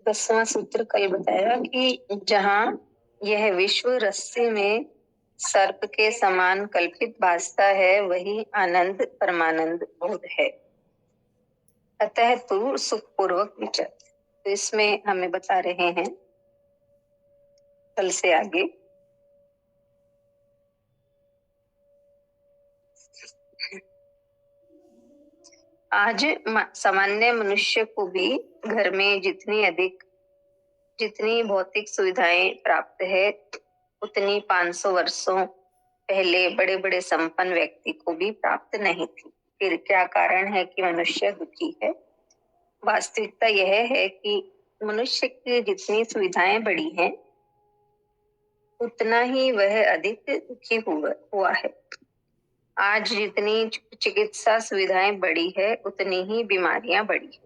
10वां सूत्र कल बताया कि जहाँ यह विश्व रस्सी में सर्प के समान कल्पित भासता है, वही आनंद परमानंद बोध है। अतः तू सुखपूर्वक विचर। तो इसमें हमें बता रहे हैं कल से आगे आज सामान्य मनुष्य को भी घर में जितनी भौतिक सुविधाएं प्राप्त है, उतनी 500 वर्षों पहले बड़े बड़े संपन्न व्यक्ति को भी प्राप्त नहीं थी। फिर क्या कारण है कि मनुष्य दुखी है? वास्तविकता यह है कि मनुष्य की जितनी सुविधाएं बढ़ी हैं, उतना ही वह अधिक दुखी हुआ है। आज जितनी चिकित्सा सुविधाएं बढ़ी है, उतनी ही बीमारियां बढ़ी है।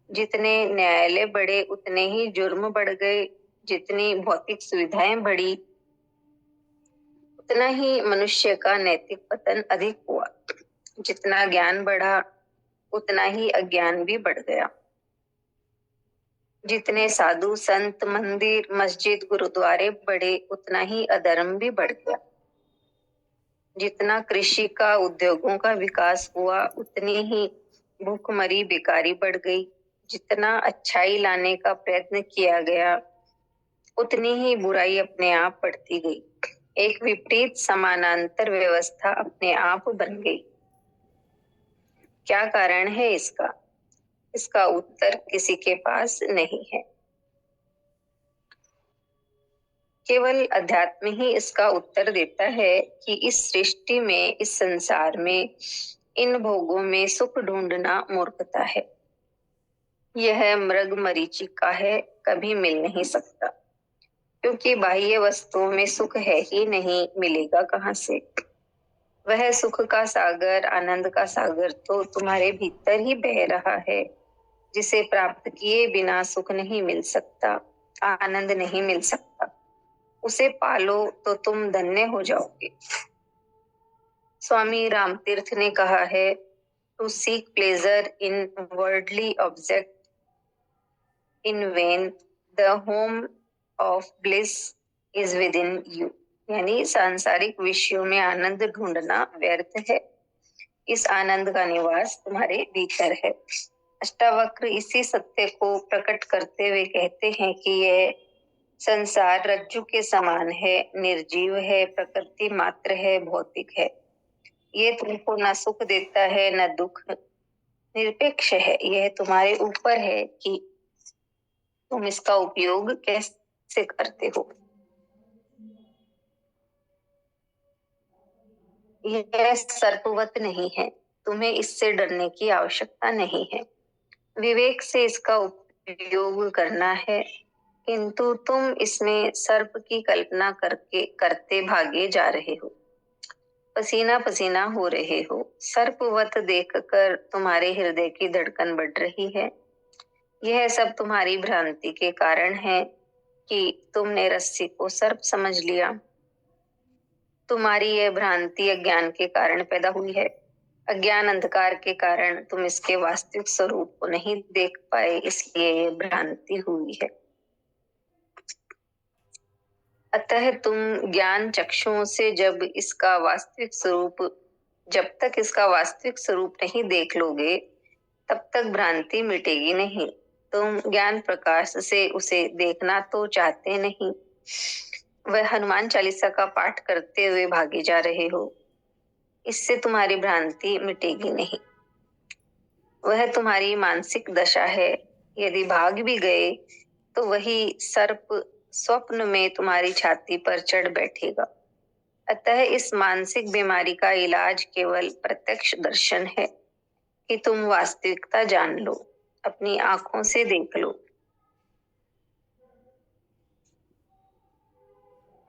जितने न्यायालय बढ़े, उतने ही जुर्म बढ़ गए। जितनी भौतिक सुविधाएं बढ़ी, उतना ही मनुष्य का नैतिक पतन अधिक हुआ। जितना ज्ञान बढ़ा, उतना ही अज्ञान भी बढ़ गया। जितने साधु संत, मंदिर, मस्जिद, गुरुद्वारे बढ़े, उतना ही अधर्म भी बढ़ गया। जितना कृषि का, उद्योगों का विकास हुआ, उतनी ही भूखमरी, बेकारी बढ़ गई। जितना अच्छाई लाने का प्रयत्न किया गया, उतनी ही बुराई अपने आप बढ़ती गई। एक विपरीत समानांतर व्यवस्था अपने आप बन गई। क्या कारण है इसका? इसका उत्तर किसी के पास नहीं है। केवल अध्यात्म ही इसका उत्तर देता है कि इस सृष्टि में, इस संसार में, इन भोगों में सुख ढूंढना मूर्खता है। यह मृग मरीचिका है, कभी मिल नहीं सकता, क्योंकि बाह्य वस्तुओं में सुख है ही नहीं, मिलेगा कहाँ से? वह सुख का सागर, आनंद का सागर तो तुम्हारे भीतर ही बह रहा है, जिसे प्राप्त किए बिना सुख नहीं मिल सकता, आनंद नहीं मिल सकता। उसे पालो तो तुम धन्य हो जाओगे। स्वामी रामतीर्थ ने कहा है, to seek pleasure in worldly object in vain, the home of bliss is within you. यानी सांसारिक विषयों में आनंद ढूंढना व्यर्थ है, इस आनंद का निवास तुम्हारे भीतर है। अष्टावक्र इसी सत्य को प्रकट करते हुए कहते हैं कि यह संसार रज्जु के समान है, निर्जीव है, प्रकृति मात्र है, भौतिक है। ये तुमको न सुख देता है न दुख, निरपेक्ष है। यह तुम्हारे ऊपर है कि तुम इसका उपयोग कैसे करते हो। यह सर्पवत नहीं है, तुम्हें इससे डरने की आवश्यकता नहीं है। विवेक से इसका उपयोग करना है, किंतु तुम इसमें सर्प की कल्पना करते भागे जा रहे हो, पसीना पसीना हो रहे हो। सर्पवत देखकर तुम्हारे हृदय की धड़कन बढ़ रही है। यह सब तुम्हारी भ्रांति के कारण है कि तुमने रस्सी को सर्प समझ लिया। तुम्हारी यह भ्रांति अज्ञान के कारण पैदा हुई है। अज्ञान अंधकार के कारण तुम इसके वास्तविक स्वरूप को नहीं देख पाए, इसलिए यह भ्रांति हुई है। अतः तुम ज्ञान चक्षुओं से जब तक इसका वास्तविक स्वरूप नहीं देख लोगे, तब तक भ्रांति मिटेगी नहीं। तुम ज्ञान प्रकाश से उसे देखना तो चाहते नहीं। वह हनुमान चालीसा का पाठ करते हुए भागे जा रहे हो, इससे तुम्हारी भ्रांति मिटेगी नहीं। वह तुम्हारी मानसिक दशा है। यदि भाग भी गए तो वही सर्प स्वप्न में तुम्हारी छाती पर चढ़ बैठेगा। अतः इस मानसिक बीमारी का इलाज केवल प्रत्यक्ष दर्शन है, कि तुम वास्तविकता जान लो, अपनी आंखों से देख लो।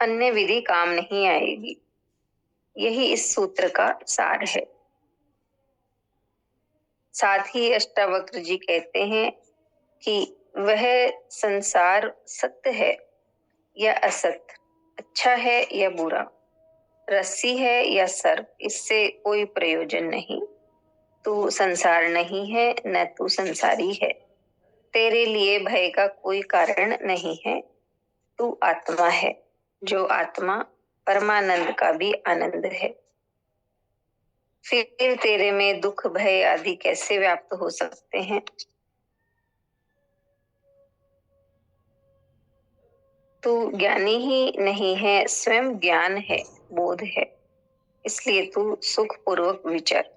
अन्य विधि काम नहीं आएगी। यही इस सूत्र का सार है। साथ ही अष्टावक्र जी कहते हैं कि वह संसार सत्य है या असत्य, अच्छा है या बुरा, रस्सी है या सर्प, इससे कोई प्रयोजन नहीं। तू संसार नहीं है, न तू संसारी है। तेरे लिए भय का कोई कारण नहीं है। तू आत्मा है, जो आत्मा परमानंद का भी आनंद है। फिर तेरे में दुख भय आदि कैसे व्याप्त हो सकते हैं? तू ज्ञानी ही नहीं है, स्वयं ज्ञान है, बोध है। इसलिए तू सुख पूर्वक विचर।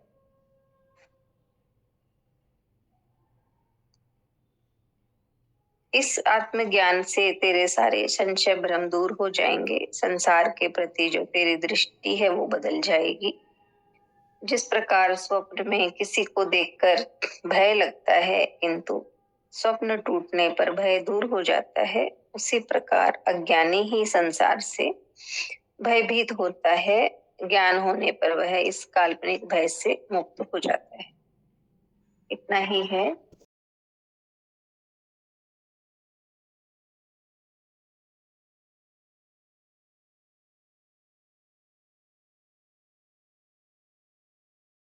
इस आत्मज्ञान से तेरे सारे संशय भ्रम दूर हो जाएंगे। संसार के प्रति जो तेरी दृष्टि है वो बदल जाएगी। जिस प्रकार स्वप्न में किसी को देखकर भय लगता है, किंतु स्वप्न टूटने पर भय दूर हो जाता है, उसी प्रकार अज्ञानी ही संसार से भयभीत होता है। ज्ञान होने पर वह इस काल्पनिक भय से मुक्त हो जाता है। इतना ही है।